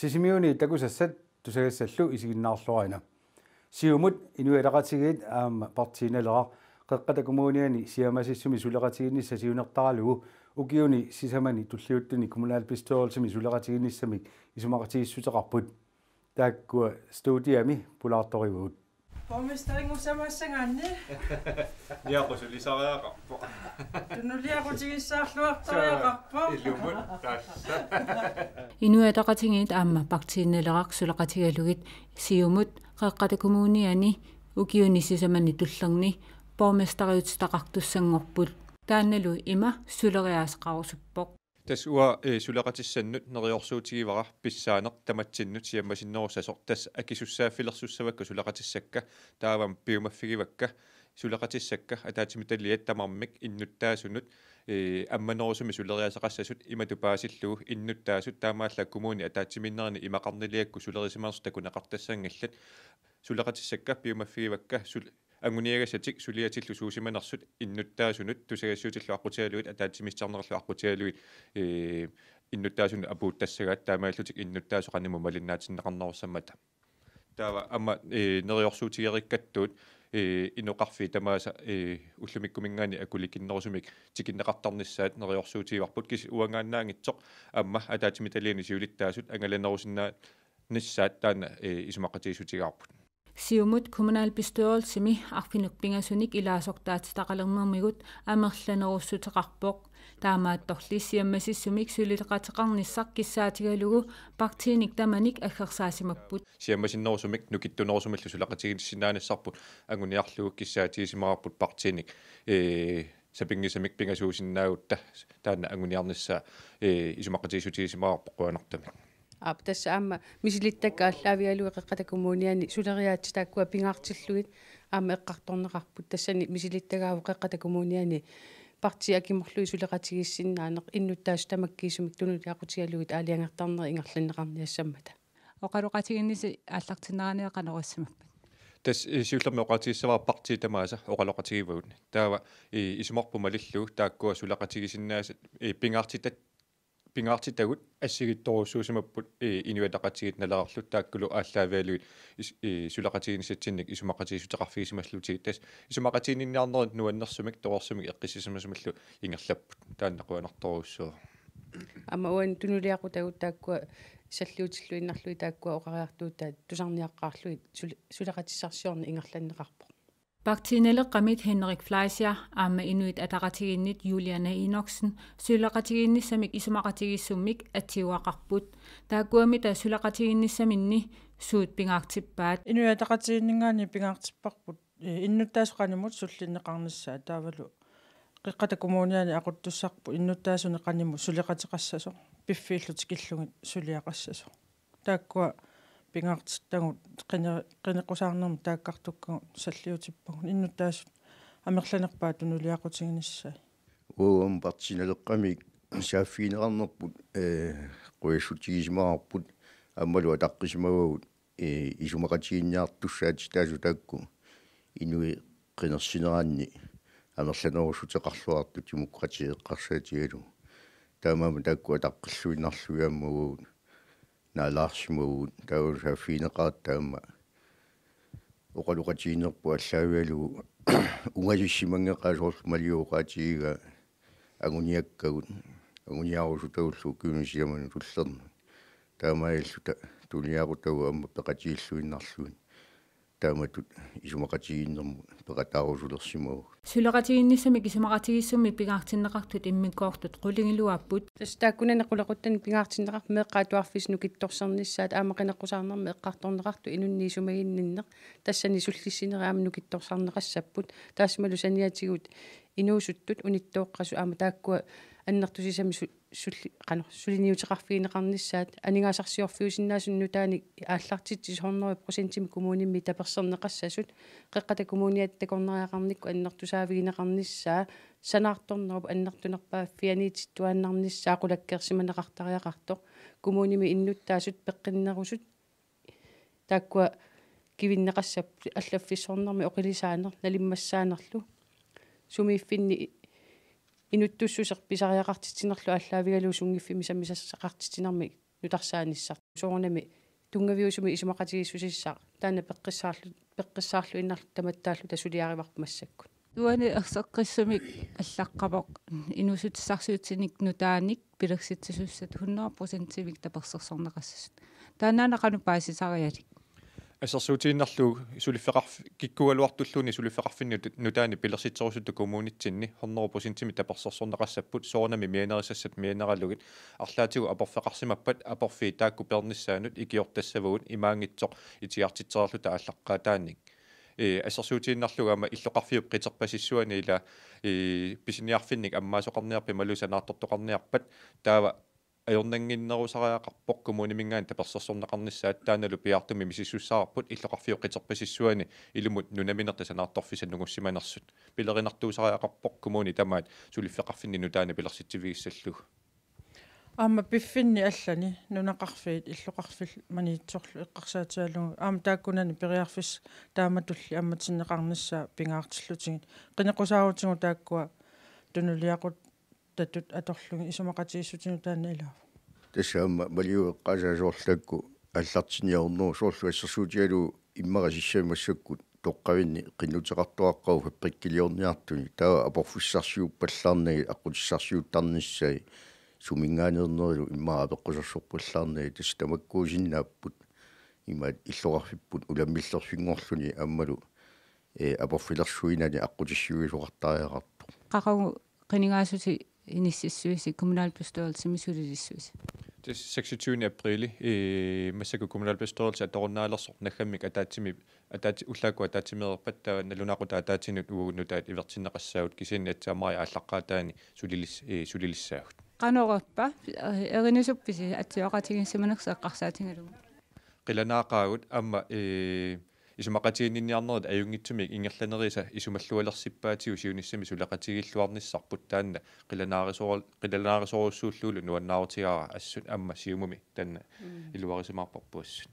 Sisimiuni takusassat tusagasallu isiginnaarluarina. Siumut inuilaqatigiit partiinalera qeqqatakummuniani siamasissumi suleqatiginnissa siunertaralugu ukiuni sisamani tulliuttuni kommunalpistoolsimi suleqatiginnissami isumaqatigissuteqarput taakkua studiami pulaartorivuut. Pormesteringussamaassangaanni niaqqusulisariaqarpo tunnuliaqutigissaarluartoriaqarpo illumut taassa Inuataqatigiit aamma partiinnaleraq suleqatigalugit siumut qeqqatakummuniani ukiuni sisamani tullerni pormesteriutitaqartussangorput taannalu ima suleriaasqarusuppoq tas ua suleqatissannut neriorsuutigivara pissaaneq tamattinnut siammasinnerusasoq tas akisussaafilersussavakka suleqatissakka taavam piumaffigivakka suleqatissakka ataatimitalliat tamarmik innuttaasunut амманерусуми сулериасақассасут иматупаасиллугу иннуттаасут таамаалла коммуни атаатсиминнерни имақарнилиакку сулерисимаарс такунақартассаангаллат сулеқатиссакка пиумаффигивакка ангуниагасатик сулиатиллу суусиманерсут иннуттаасунут тусагассуутиллу аққутиалуит атаатсимиссарнерерлу аққутиалуит иннуттаасуну апууттассагаат таамааллутик иннуттаасоқаниму малиннаатиннеқарнерусаммата таава амма нериорсуутигериккаттуут инуқарфи тамааса уллумиккумингаани акуликиннерусумик тикиннеқартарнissaат нериорсуутигиварпут кис уангааннаангитсоқ амма атаатимиталиани сиулиттаасут ангаланерусиннаат ниссаат таана исумақатигисутигаарпут Siumut kommunalbestyrelsemi arfinukpingassunik ilaassortaatitaqalernermigut amerlanerussuteqarpoq taamaattorlissiammasissumik sulileqateqarnissaq kissaatigalugu partiinik tamanik aggersaasimapput siammasinnerusumik nukittunerusumillu suleqatiginnissinaanassarput anguniarlugu kissaatigisimaraarput partiinik sapingisamik pingasuusinnaagut taana anguniarnissaa isumaqatigisutigisimaraarpoq quanartamik tässä amma misilittakka allaavialui qeqqatakummuniani suleriaatitakkua pingaartilluit amma eqqartorneqarput tassani misilittagaavu qeqqatakummuniani parti akimorlui suleqatigissinaaneq innuttaas tamakkiisumik tunuliaqutigaluit aaliangartarneri ingerlanneqarniassammata oqaluqatiginnisi aallartineraaniaqanerussamappat tas siullermi oqatigissavar parti tamaasa oqaloqatigivuut taava isumorpumalillu taakkua suleqatigisinnaasa pingaartitat pingaartitagut assигитторуссуусимаппут инуатақатигит налаарлут тааккулу ааллаавиалуит сулеқатигинissatsinник исумақатигисутеқарфигисималлутигит тас исумақатигинниарнерит нуаннерсумик тоорсумик эққиссисимасмаллу ингерлаппут тааннақуанарторуссуа amma uan tunuliaqutagут тааккуа саллуутиллуиннарлуи тааккуа оқариартуутаа тусарниаққаарлуит сулеқатиссарсиорни ингерланнеқарпо Partiinaleqqamit Henrik Fleischer aamma inuit ataqatiginnit Juliana Inoksen suleqatiginnissamik isumaqatigissummik atsiuaqarput taakkuamita suleqatiginnissaminni suut pingaartippaat inuataqatiginningaani pingaartipparput innuttaasuqanimut sullinneqarnissaa taavalu qeqqatakummuniani aquttussarpu innuttaasuneqanimu suleqatiqassaso piffiillutikillugit suliaqassaso taakkua pingaartittagut qinequsaarnermi taakkartukkagut salliutippagun innuttaasut amerlanerpaa tunuliaqutiginissai uum partinaleqqamik saaffiineqarnerput quissutigisimaqarput ammalu ataqqisimagugut isumaqatiginniartussaat taasu taakku inui qinersineraanni amerlanerusuteqarluartu timuqqatigeqqarsaatigalu taamaama taakku ataqqilluinarluiammagugut наалаарсимуут таусааффинеқааттаама оқалуқатиинерпу аллаавиалугу унгасиссимангеқаа соорсмалиуоқаатигига агуниаккагут агуниарусутагуллу кюнисиаману туллерна таамаиллута тулиарутагу амма пеқатииллуиннарлуин тааматут исумақатигииннэрму пеқатаарусулерсимагу suleqatiginnissamik isumaqatigissuми pingaartinneqartut imminkkoortut quligilluapпут тааккунана qulaquttan pingaartinneqar meeqqaatuarfis nukittorsernissaat aamaqinеққусаарнерми эққарторнеқарту инунниисумагинниннеқ тассани суллиссинериаама нукитторсарнеқассаппут таасмалу саниатигут инуусуттут униттооққасу аама тааккуа аннертусисами сулли қано сулиниутеқарфигинеқарнissaат анигаасарсиорфиусиннаасунну таани ааллартитси 100% коммунимми таперсернеқассасут қеққата коммуниат такорнериақарникку аннертусаавигинеқарнissaа санаарторнерупа аннертунерпаа фианититтуааннарнissaа қулаккерсиманеқартариақарто коммуними иннуттаасут пеққиннерусут тааккуа кивиннеқассап аллаффиссорнерми оқилисаанер налиммассаанерлу сумииффинни инуттуссусер писариақартитинерлу аллаавигалуу сунгиффими саммисассақартитинерми нутарсаанissar суорнами тунгавиусуми исумақатигиссусиссаа таана пеққиссаарлу иннарлу таматтааллу тасулиариварпу массакку туани ерсеққиссумик аллаққавоқ инусутиссарсуутсиник нутааник пилерситсисуссат 100%-ивик таперсерсорнеқассасут таанаана қанупаасисариалик ассерсуутииннарлуу киккуалуартуллуни сулиффеқарфинни нутаани пилерситсерусуту коммунитсинни 100%-ими таперсерсорнеқассаппут соорнами мианерисассат мианералугит арлаатигу апорфеқарсимаппат апорфи таакку перниссаанут икиортассавуут имаангитсоқ итиартитсерерлу тааллаққаатаанник ассерсуутииннарлугаама иллоқарфиуп қитерпасиссуани ила писиниарфинник аммаасоқарниарпи малусанаартортоқарниарпат таава ajornanginnerusariaqarpoq kommuniminggaan tapersersornaqarnissaat taanalu piartumi misissussаарput illoqarfiuqiterpasissuani ilumut nunaminerta sanaartorfisannugussimanersut pilerinartuusariaqarpoq kommuni tamaat suliffeqarfinni nutaani pilersittivigissallu аама пиффинни аллани нунақарфиит иллоқарфил маниитсорлу эққарсаатиалугу аама тааккунани периарфис тааматулли амматиннеқарниссаа пингаартиллутигит қинеқусаарутигу тааккуа тунулиақут татут аторлуги исумақатигиссутигу таана илаа тасаама малиуэққасаасоорлакку аллартиниорнуу соорлу ассерсуутиалу иммарасиссаимассаккут тоққавинни қиннутеқартуаққау хаппиккилиорниартуни таа апорфуссарсиуппаллаарнаги аққутиссарсиуттарниссаи сумингаанернерилу иммаа пеққусерсорпуллаарнаги тас тамаккуусиннааппут имаат иллоқарфиппут уламмиллерфингорлуни аммалу апорфилерсуинани аққутиссуисоқартариақарту қақагу қинигаасути иниссиссуиси kommunalbestyrelse мисулилиссуиси 26. april массаку kommunalbestyrelse аторуннаалерсор наггаммик атаатсими уллаакку атаатсимеерпат таа налунақута атаатсинут угуннутаат ивертиннеқассаагут кисинни атсаамари ааллаққаатаани сулилиссаагут qanораппа эринисупписи атсиоқатигиссиманерсеэққарсаатингалугу qilanaaqaagut amma исумақатигинниарнерит аюнгитсумик ингерланериса исумаллуалерсиппаатигу сиунissами сулақатигиллуарниссарпут таанна qilanaarisuorussууллуулу нуаннаарутигаа ассут амма сиумуми танна илуарисимаарпарпуассут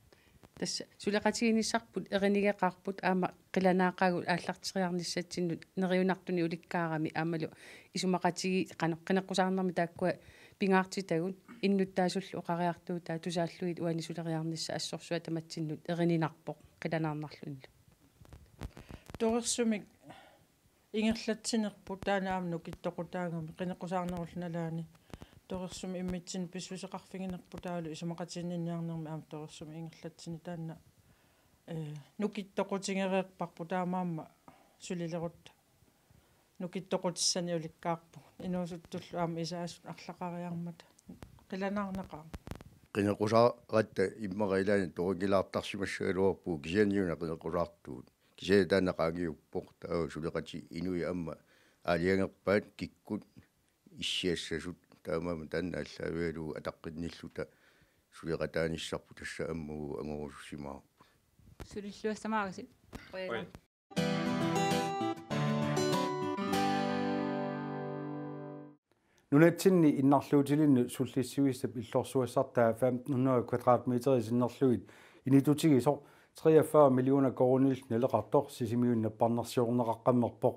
тасса сулақатигиниссарпут эринигеқарпут аама qilanaaqaagut ааллартириарниссатсиннут нериунартуни уликкаарами аамалу исумақатиги қинеққусаарнерми тааккуа пингаартитагун иннуттаасуллу оқариартуутаа тусааллуит уани сулериарнисса ассорсуа таматсиннут эрининарпоқ qilanaarnarlunlu торерсумик ингерлатсинерпут таанаамну киттоқутаагами qinеқусаарнерулналаани торерсуми иммитсин писсусеқарфигинерпу таалу исумақатиинниарнерми аама торерсуми ингерлатсини таанна нукиттоқутингереерпарпу таамаама сулилерутта нукиттоқутиссани уликкаарпу инуусуттуллу аама исаасут арлақариармата qilanaarnaqaa qinaqusaaratта иммарилаани торикилаартарсимассагалуарпу кисианиуна qinaqusаартуут кисиа таанақаагиуппоқ таа сулеқати инуи амма аалиангерпаат киккут иссиассасут таамаама таанна аллаавиалу атаққинниллута сулеқатааниссарпу тасса аммугу ангорусимаа сулиллуассамаагаси нунатсинни иннарлуутилинну суллиссуиссап иллорсуассартаа 1500 квадратметри синнерлуит инитутигисо 43 миллиона коронил налеқартор сисимиуннаппарнерсиорнеқаққаммерпоқ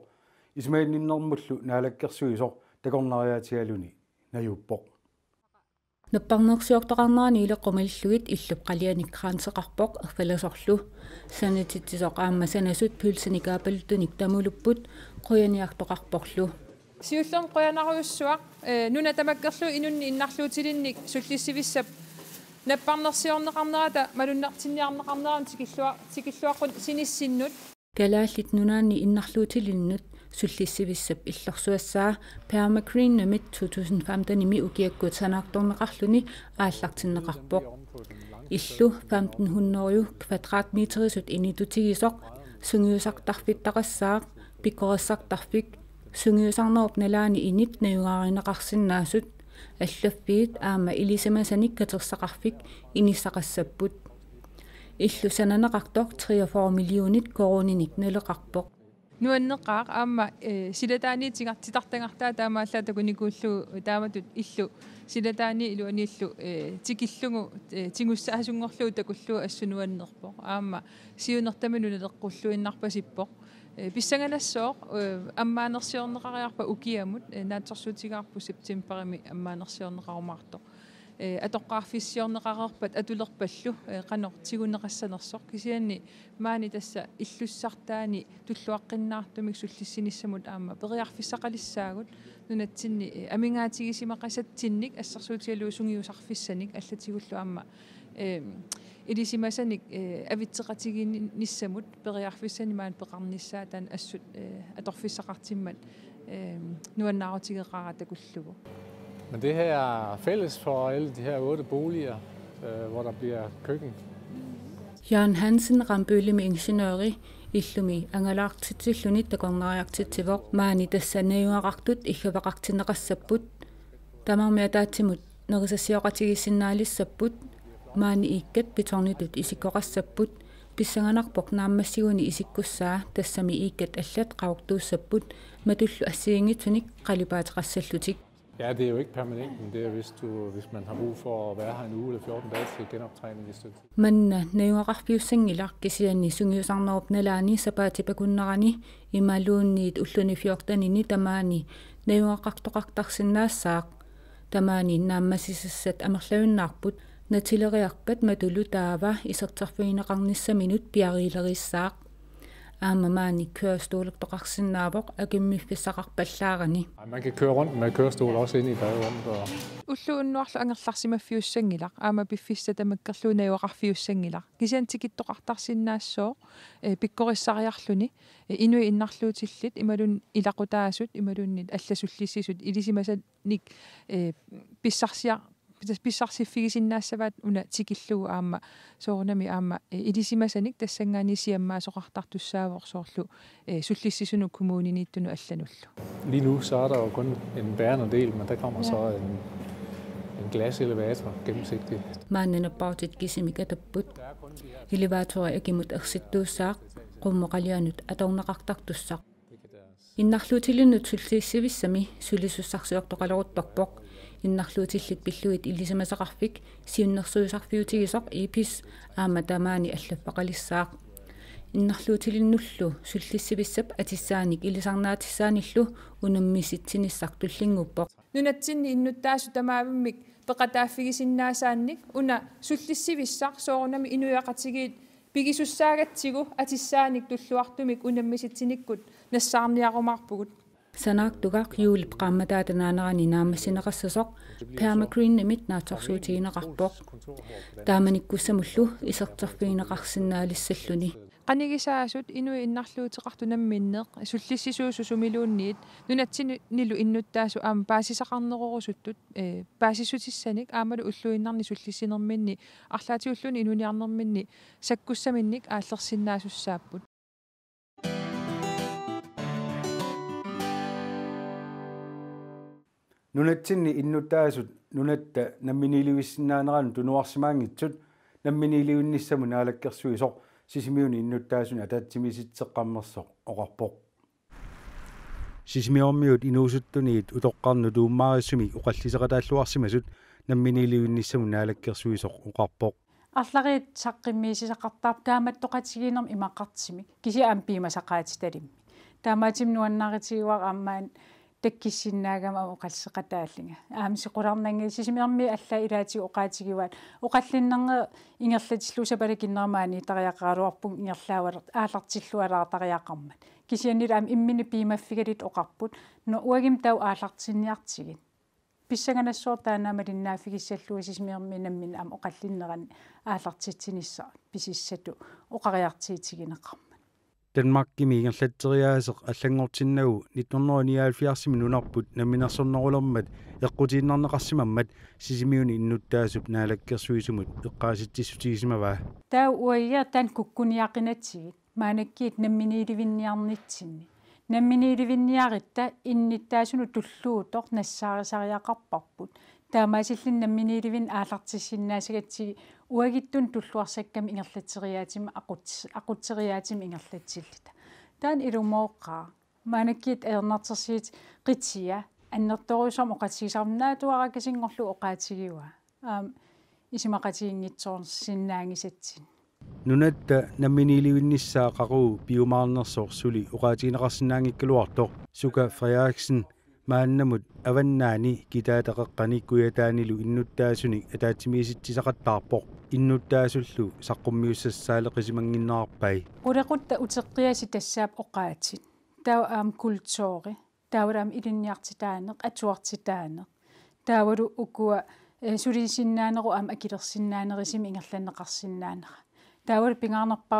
исмаинниннэрмуллу наалаккерсуисо такорнариатигалуни наюуппоқ наппарнерсиортоқарнаани илеққумиллугит иллуп қалианиккаансеқарпоқ эрфаласорлу санититсисоқ аама санасут пюлсаникаапалутуник тамулуппут қуяниартоқарпорлу сиуллерм қуянаруйуссуақ нуна тамаккерлу инунни иннарлуутилинник суллиссивиссап наппарнерсиорнеқарнерата малуннартинниарнеқарнерам тикиллуаққут синиссиннут галааллит нунаанни иннарлуутилиннут суллиссивиссап иллорсуассаа пермакрин намит 2015 ими укиаккут санаарторнеқарлуни ааллартиннеқарпоқ иллу 1500 квадратметрисут инитутигисоқ сунгиусартарфиттақассаақ пиккорассартарфик сунгиусарнеруп налаани инит наюгааринеқарсинаасут аллаффиит аама илисамасаник катерсақарфик иниссақассаппут иллу сананеқартоқ 43 миллионит корониник налеқарпоқ нуаннеқаа аама силатаани тигартитартангартаа таамааллаата куникууллу тааматут иллу силатаани илуаниллу тикиллугу тигуссаасунгорлуу такуллуу ассунуаннерпоқ аама сиунертаману налеққуллуиннарпасиппоқ писсанганассоо аммаанерсиорнеқариарпа укиамут наатсорсуутигаарпу септемперими аммаанерсиорнеқарумаарто атоққарфиссиорнеқарерпат атулерпаллу қанор тигунеқассанерсоқ кисианни маани тасса иллуссартаани туллуаққиннаартумик суллиссиниссамут аама периарфиссақалиссаагут нунатсинни амингаатигисимақасатсинник ассерсуутиалуу сунгиусарфиссаник аллатигуллу аама илисимасаник авитсеқатигиниссамут периарфиссани маан пеқарниссаа таан ассут аторфиссақартиммат nuannaarutigeraara takullugu. Men det her er fælles for alle de her 8 boliger, hvor der bliver køkken. Jan Hansen Rambølle ingeniøri illumi angalaartitsilluni takornariartitsivoq maani tassanejuarartut illuvaqartineqassapput tamarmia taatsimut nerisasioqatigissinnaalissapput maani iikkat pitornitut isikkoqassapput pissanganarpoq naammassiguni isikkussaa tassami iikkat allat qauqtuussapput matullu assiingitsunik qalipaateqassallutik. Ja, det er jo ikke permanent, men det er hvis man har brug for at være her en uge eller 14 dage til genoptræning i stykke. Manna nejuaqarpiussangilaq kisianni sungiusarnerup sapaatipakunnerani imaluunniit ulluni 14 tamaani nejuaqartoqartarsinnaassaaq tamaani naammasissassat amerlaunnaarput natileriarpat matulu taava isertarfiineqarnissaminut piariilerissaaq aamamaani kørestolektoqarsinnaavoq akimmiffissaqarpallaarani. Man kan køre rundt med kørestol også inde i baderummet. Ulluunnuarlu angerlarsimaffiussangilaq aama piffissatamakkerluunajorarfiussangilaq kisiantikittoqartarsinnaassoo pikkorissariarluni inui innarluutillit imalun ilaqutaasut imalunnit allasullissisut ilisimasanik pissarsifigisinnaassavat una tikillugu aama soornami aama ilisimasanik tassangaani siammasoqartartussaavoqsoorlu sullissisunuk kommuniniittunu allanullu. Lige nu så er der jo kun en bærende del, men der kommer så en glaselevator gennemsigtig. Maannanappartit kisimikatapput elevatori akimut ersittuussaaq qummoqalianut atorneqartartussaq innarluutilinut sullissivissami sulissussarsiortoqaloruttorpoq innarluutillit pilluit illisamasaqarfik siunnersuusarfiutigisoq ipis aama tamaani allappaqalissaaq innarluutilinnullu sullissivissap atissaanik ilisarnaatissaaanillu unammisitsinissartullinnguppoq nunatsinni innuttaasu tamaavimik peqataaffigisinnaasaanik una sullissivissaq soornami inuiaqatigiit pigisussaagatsigu atissaanik tulluartumik unammisitsinikkut nassaarniarumarpugut sanaaqtugaq yuulip qaammataatanaanerani naammassineqassasoq permagreen nimit naatorsuutigineqarpoq taamanikkussamullu isertarfiineqarsinnaalisalluni qanigisaasut inui innarluutiqartunamminneq sullissisuusu sumiluunniit nunatsinilu innuttaasu aama paasisaqarnerurusuttut paasisutissanik aamalu ulluinnarni sullissinerminni arlaatiulluni inuniarnerminni sakkussaminnik aallersinnaasussaapput nunatsinni innuttaasut nunatta namminiilivissinnaaneraanu tunuarsimaangitsut namminiiliunnissamu naalakkersuisoq sisimiuni innuttaasuna tattimisitseqqammersoq oqarpoq sisimiormiut inuusuttuniit utoqqarnu tuummaarisumi uqalliseqataalluarsimasut namminiiliunnissamu naalakkersuisoq oqarpoq арлариит саққиммиисисақартаап тааматтоқатигинерм имаққартимик киси ампимасақаатиталимми таамаатим нуаннааритигуар аамаан таккиссиннаагама оқалсеқатааллинга аамсиқуларнанги сисимиарми алла илаатиу оқаатигиваат оқаллиннерне ингерлатиллусапалакиннермаани тариаққаалуарпун ингерлаавалер аалартиллуалаа тариаққармат кисианнила аам иммини пимаффигалит оқарпут но уагим тау аалартинниартигит писсаганассуортаанаамалиннааффигиссаллуи сисимиарми наммин аам оқаллиннерани аалартитсинисса писиссату оқариартиитигинеқарма Danmarkimi ingерлатсериаасеқ аллангортиннагу 1979 нунарпут наминерсорнерулермат эққутииннарнеқарсимаммат сисимиуни иннуттаасуп наалаккерсуисумут эққааситтиссутигисимаваа таа уайя тан куккуниақинатсигит маанаккиит намминииливинниарнитсинни намминииливинниаритта инниттаасуну туллуутоқ нассаарисариақарпарпут таамаасиллин намминииливин аалартиссиннаасагатсиги уагиттун туллуарсакками ингерлатсериаатима aqutсериаатима ингерлатсиллита таан илумооққаа маанаккиит аернартерсиит қитсия аннерторуусам оқатсигисарнаатуаракасингорлу оқаатигиуа исимақатиингитсоорнссиннаангисатсин нунатта намминииливинниссаа қақуу биумаарнерсоор сули оқаатигинеқарсинаангиккалуартоқ сука Frederiksen мааннамут аваннаани китаатақеққани куятаанилу иннуттаасуни атаатимииситсисақаттаарпоқ иннуттаасуллу саққуммиуссассаалеқисимангиннаарпай улеқутта утеққиаси тассаап оқаатит таа аам культуори тааварам илинниартитаанеқ атуартитаанеқ таавалу укуа сулисиннаанеру аам акилерсиннаанерисими ингерланнеқарсиннаанера таавал пингаарнерпа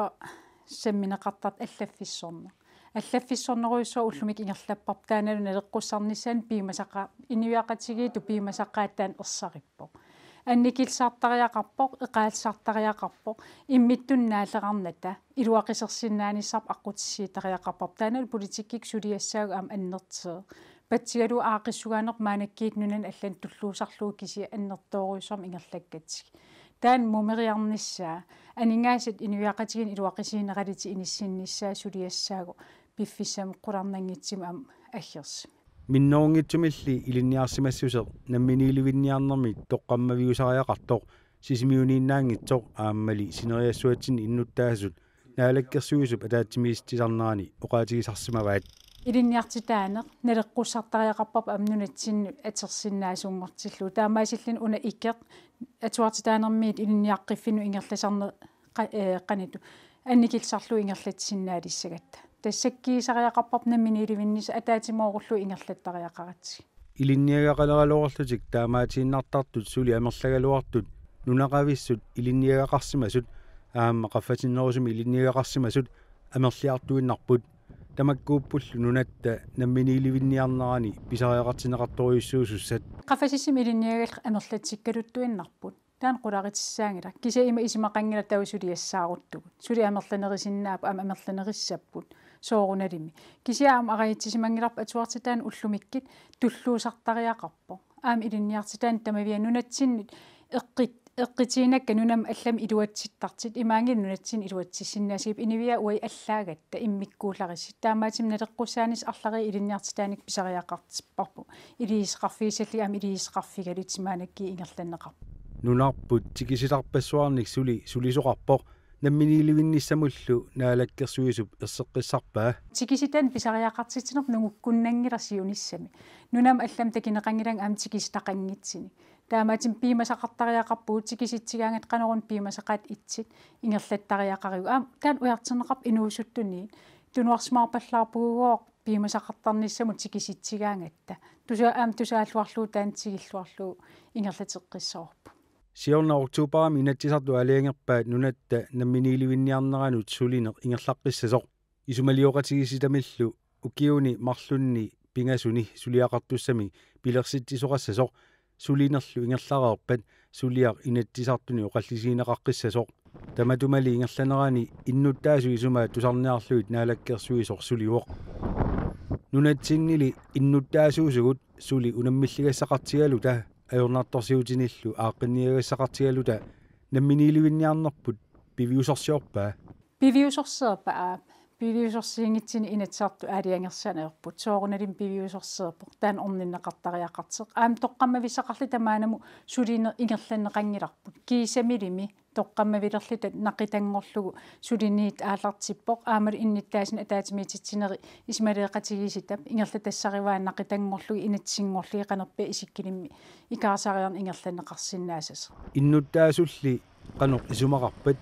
самминеқартарт аллаффиссорнеқ аллаффиссорнеруйссоо уллумик ингерлаппар тааналу налеққуссарнissaан пиимасақа иниуақатигииту пиимасақааттаан ерсариппоқ анникилсаартариақарпоқ эқаалсаартариақарпоқ иммиттуннаалеқарната илуақисерсиннааниссарп аққутиссиитариақарпар тааналу политиккик сулиассаагу аам аннертээ патсигалу аақиссугаанеқ маанаккиит нунан аллан туллуусарлуу кисия аннертооруйссарм ингерлаккатсиг таан мумериарниссаа анингаасат иниуақатигин илуақисиинералити иниссинниссаа сулиассаагу пиффиссам қуларнангитсим аам аггерс минноунгитсумилли илинниарсимассусеқ намминилувинниарнэрми тоққаммавиусариақартоқ сисимиунииннаангитсоқ ааммали синериассуатсин иннуттаасут наалаккерсуисуп атаатсимиистисарнаани оқаатигисарсимаваат илинниартитаанеқ налеққуссартариақарпап амнунатсинну атерсиннаасунгортиллу таамаасиллин уна иккеқ атуартитаанермиит илинниаққиффину ингерласарне қаниту анникилсарлу ингерлатсиннаалиссагатта тассаккиисариақарпап намминиливиннис атаатимооруллу ингерлаттариақаратси илинниагақалералуорлутик таамаатииннартартут сули амерлагалуартут нунақависсут илинниагақарсимасут аама қаффатиннерусуми илинниагақарсимасут амерлиартуиннарпут тамаккууппуллу нунатта намминиливинниарнерани писариақартинеқарторюссуусуссат қаффасиссими илинниагал амерлатсиккалуттуиннарпут таан қуларитиссаангила киса има исимақангила таусулиассааруттугут сули амерланерисиннаап аама амерланериссаппут сооруналими кисиаам агаитсисимангиларп атуартитаан уллумиккит туллуусартариақарпо аама илинниартитаан тамавиа нунатсиннит эққитиинакка нунам аллам илуатситтартит имаангил нунатсин илуатсиссиннаасип инивиа уай аллаагатта иммиккууларисси таамаатим налеққусаанис арлари илинниартитааник писариақартиппарпу илиисқарфигисалли аама илиисқарфигалитсимаанакки ингерланнеқарпу нунарпут тикисиларпассуарник сулисоқарпоқ намминиливинниссамуллу наалаккерсуисуп ерсеққиссарпаа тикиситан писариақартитинер нугуккуннангиларсиуниссами нунам аллам такинеқангилан аам тикистақангитсини таамаатим пиимасақартариақарпуу тикиситсигаангат қанерун пиимасақаат итсит ингерлаттариақариу аам таан уяртинеқарп инуусуттуни тунуарсмаарпаллаарпугуоқ пиимасақартарниссаму тикиситсигаангатта тусааллуарлуу таантигиллуарлуу ингерлатеққиссаорпу сиорна октубарами инатсисарту алиангерпаат нунатта намминиливинниарнеранут сулинеқ ингерлаққиссасоқ исумалиоқатигиситамиллу укиуни марлунни пингасуни сулиақартуссами пилерситсисоқассасоқ сулинерлу ингерлареерпат сулиақ инатсисартуни оқаллисиинеқаққиссасоқ таматумали ингерланерани иннуттаасу исумаа тусарниарлуит наалаккерсуисоқ сулиуоқ нунатсиннили иннуттаасуусугут сули унаммиллигассақартигалута ajornaattorsiutinillu aaqinniagassaqartigaluta namminilivinniarnerput piviusorsiorpaa piviusorsiingitsini inatsartu aaliangersaneerput soorunalim piviusorseerpoq taan orninneqartariaqarteq aam toqqammavisaqarli tamaanamu suline ingerlanneqangilarput kiisamilimi toqqammavilerlita naqitangorlugu suliniit aalartippoq aamal innittaasin ataatimiititsineri ismaleeqatigisitap ingerlatassariwaan naqitangorlugu inatsingorlii qanerpe isikkilimmi ikaasariarn ingerlanneqarsinnaasas innuttaasulli qanoq isumaqarpat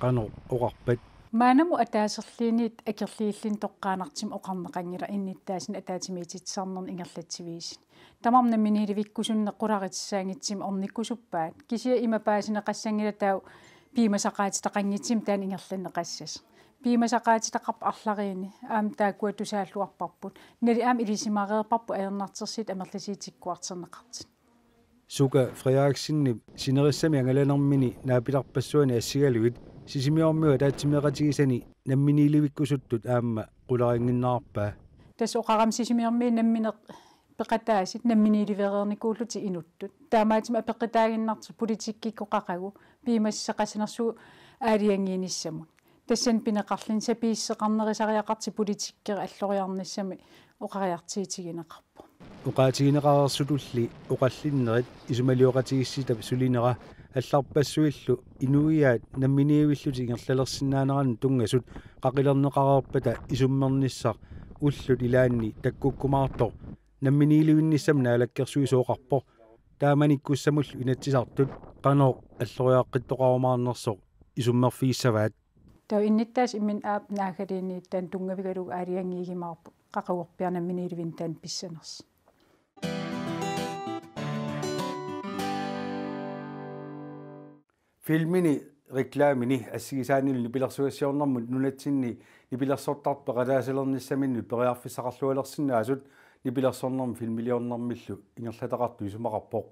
qanoq oqarpat маанаму атаасерлиинит акерлииллин тоққаанартим оқарнеқангила инниттааsin атаатимиититсарнерни ингерлатсивиисин тамарна миниливиккусунне қуларитсаангитсим орниккусуппаат кисия имапаасинеқассангила тау пиимасақаатитақангитсим таан ингерланнеқассас пиимасақаатитақарп арлариини аам тааккуа тусааллуарпарпут нали аам илисимареерпарпу аернартерсит амерласиитиккуартернеқартит сука фриааксинни синериссами ангаланермини наапиларпассуани ассигалуит сисимиормиу таатсимеқатигисани намминиливиккусуттут аама qularinnginnaarpaa тас оқарам сисимиормии намминеқ пеқатаасит намминиливереерникууллути инуттут таамаатима пеқитаагиннарту политиккиккоқақагу пиимассеқасинерсуу аалиангииниссамут тассан пинеқарлин сапииссеқарнерисариақарти политиккери аллориарниссами оқариартиитигинеқарпу оқаатигинеқарерсутулли оқаллиннерит исумалиоқатигисситап сулинера алларпассуиллу инуиаат намминиивиллути ингерлалерсинаанеран тунгасут қақилернеқарерпата исуммерниссар уллут илаанни таккуккумаартор намминилуинниссам наалаккерсуисооқарпо тааманиккуссамуллу инатсисартут qanoo аллориаққиттоқарумаарнерсо исуммерфииссаваат таа инниттаас иммин аап наагалиини таан тунгавигалуг аалиангиигимаарпу қақуорпиарнамминилувин таан писсанерс филмини рекламини ассигисаанил нипилэрсуассиорнэрмут нунатсинни нипилэрсортарпа қалаасалерниссаминнут периарфиссақарлуалерсинаасут нипилэрсорнэрм филмилиорнэрмиллу ингерлатақарту исумақарпоқ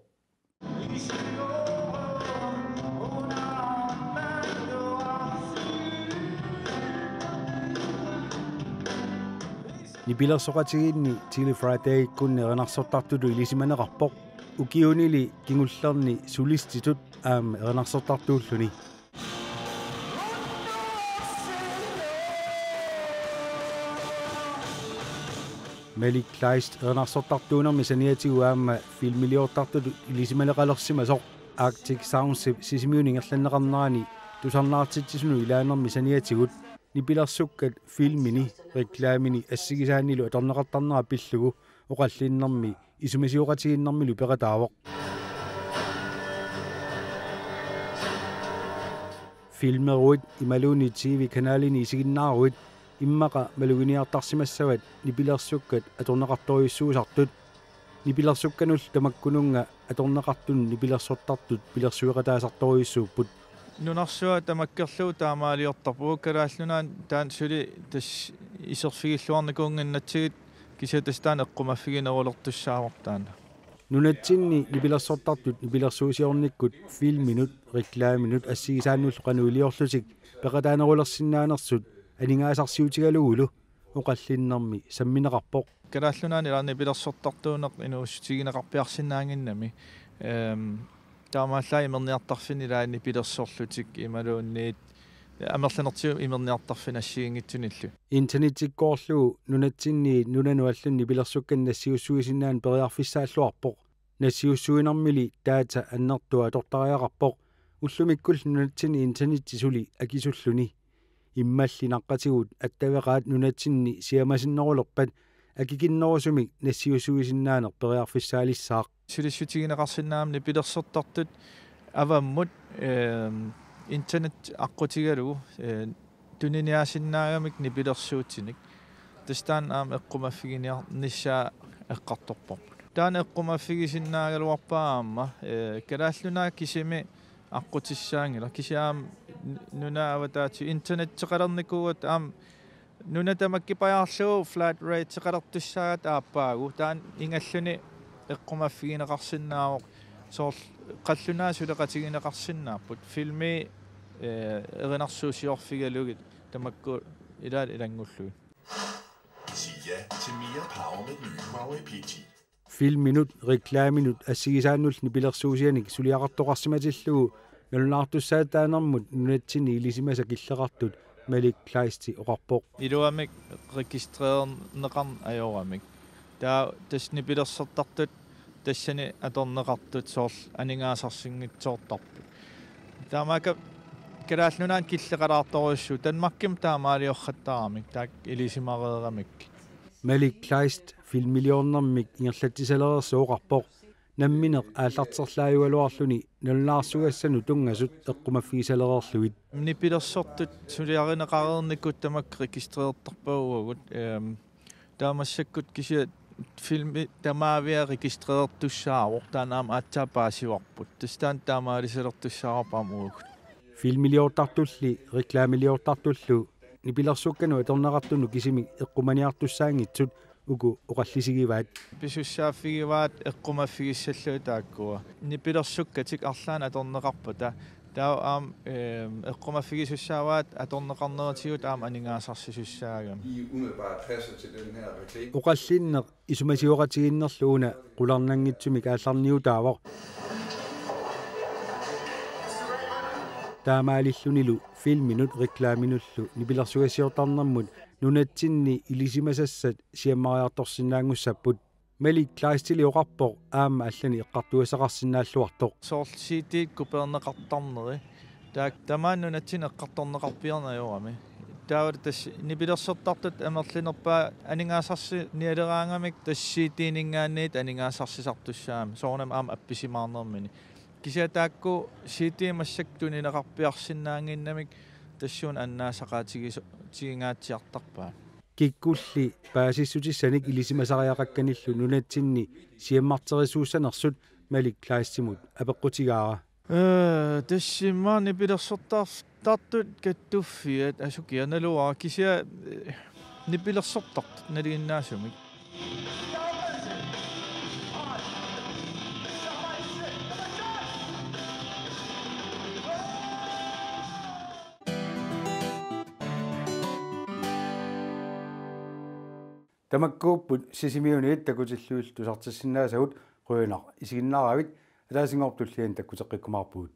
нипилэрсоқатигиинни тили фрайдей иккунни эрнарсортартулу илисиманеқарпоқ укиунили кингуллерни сулиститут аама эрнарсортартууллуни Malik Kleist эрнарсортартуунерми саниатигу аама филмилиортартулу илисиманеқалерсимасоқ Arctic Sounds сисимиунингерланнеқарнерани тусарнаартитсисуну илаанерми саниатигут нипилэрсуккат филмини рекламини ассигисааннилу аторнеқартарнера пиллугу оқаллииннэрми исумисиоқатигиннэрмилу ператаавоқ филмеруит ималуни TV каналини исигиннааруит иммақа малугиниартарсимассават нипилэрсуккат аторнеқарторюссуусартут нипилэрсукканул тамаккунунга аторнеқартун нипилэрсортартут пилэрсуиқатаасарторюссууппут нунарсуа тамаккерлуу таамаалиортарпуу калааллунаан таан сули тас исерфигиллуарникуунгиннатсигит кисатастаан эққумаффигинерулертуссаавартаана нунатсинни нипилэрсортартут нипилэрсуусиорниккут филминут рекламинут ассигисааннуллу кануилиорлутик пеқатаанерулерсинаанерсут анингаасарсиутигалугулу оқаллиннэрми самминеқарпоқ калааллунаани лаани пилэрсортартуунеқ инуussутигинеқарпиарсинаангиннами таамааллаа имерниартарфини лаани пилерсорлутик ималуунниит амерланертиу имерниартарфин ассигингитсуниллу интернетиккоорлуу нунатсинни нунануаллунни пилерсуккан нассиуссуисиннаан периарфиссааллуарпоқ нассиуссуинэрмили таата аннертуа тортариақарпоқ уллумиккул нунатсинни интернеттисули акисуллуни иммаллинаққатигут аттавеқаат нунатсинни сиамасиннерулерпат акикиннерусумик нассиуссуисиннаанер периарфиссаалиссаақ сулиссутигинеқарсинаамни пилерсортартут аваммут интернет аққутигалу туниниасиннаагамик нипилерсуутсиник тастаан аам эққумаффигиниар ниссаа эққарторпо таан эққумаффигисиннаагалуарпаама калааллунаа кисими аққутиссаангила кисиаам нунааватаати интернет теқалерникууат аам нунатамаккипаяарлуу flat rate теқалертуссаат ааппаагу таан ингаллуни эққумаффигинеқарсинаавоқ соор қаллунаа сулеқатигинеқарсинааппут филми эринарсуусиорфигалугит тамакку илаал илангуллуи Sig ja til mere power med nye Huawei P10. филминут рекламинут ассигисааннулл нипилэрсуусианик сулиақартоқарсиматиллугу налунаарtussаатаанермут нунатсини илисимаса киллеқартут Malik Kleist оқарпоқ илуамик регистрернеқар аёрамик таа тасни пилерсертартут тассани аторнеқартут соор анингаасарсингитсоортарпут таамака калааллунаан киллеқалаарторуссу танмарким таамаалиорхаттарамик таак илисимареерамик Malik Kleist филмилиорнэрмик ингерлатсисалерерсооқарпоқ намминеқ ааллартерлааюалуарлуни наллаарсугассану тунгасут эққумаффигисалерерлуит нипилерсортут сулиаринеқарерникут тамак регистреертарпаугут таамассаккут кися филми тамаавиа регистреертуссаавор таанаам аатсаапаасиварпут тастаан таамаалисалертуссаарпаамуугут филмилиортартулли рекламилиортартуллу нипилерсуккану аторнеқартуну кисими эққуманиартуссаангитсут уку оқаллисигиваат писуссааффигиваат эққумаффигиссаллуу тааккуа нипилерсуккатик арлаана аторнеқарпута таа аам эққумаффигисуссааваат аторнеқарнеритигут аам анингаасарсисуссаагам оқаллиннеқ исумасиоқатигиннерлууна қуларнангитсумик аалларниутаавоқ таамаалиллунилу филминут рекламинуллу нипилерсугассиортарнэрмут нунатсинни илисимасассат сиаммариарторсинаангуссаппут Malik Kleistili оқарпоқ аама аллани эққартуасақарсинааллуартоқ соорлсиитиит купернеқартарнери таак тамааннунатсин эққарторнеқарпиарнаёрами таавар тас нипилерсертартут амерлинерпаа анингаасарси ниалераангамик тассиитиинингаанниит анингаасарсисартуссаами соорнам аама апписимаарнермини кисиатаакку сиитиимассактуни неқарпиарсинаангиннамик тассуун аннаасақаатигингааtsiartarpaa киккулли паасиссутиссаник илисимасариақакканиллу нунатсинни сиаммартерисууссанерсут малик клаассимут апеққутигаара тассимаани пилерсертартартут каттуффиат асукианалуара кися нипилерсертарт налигиннаасумик тамаккууппут сисимиунит такутиллуил тусартиссиннаасагут қуинар исигиннааравит алаасингортуллиан таккутеққиккумаарпуут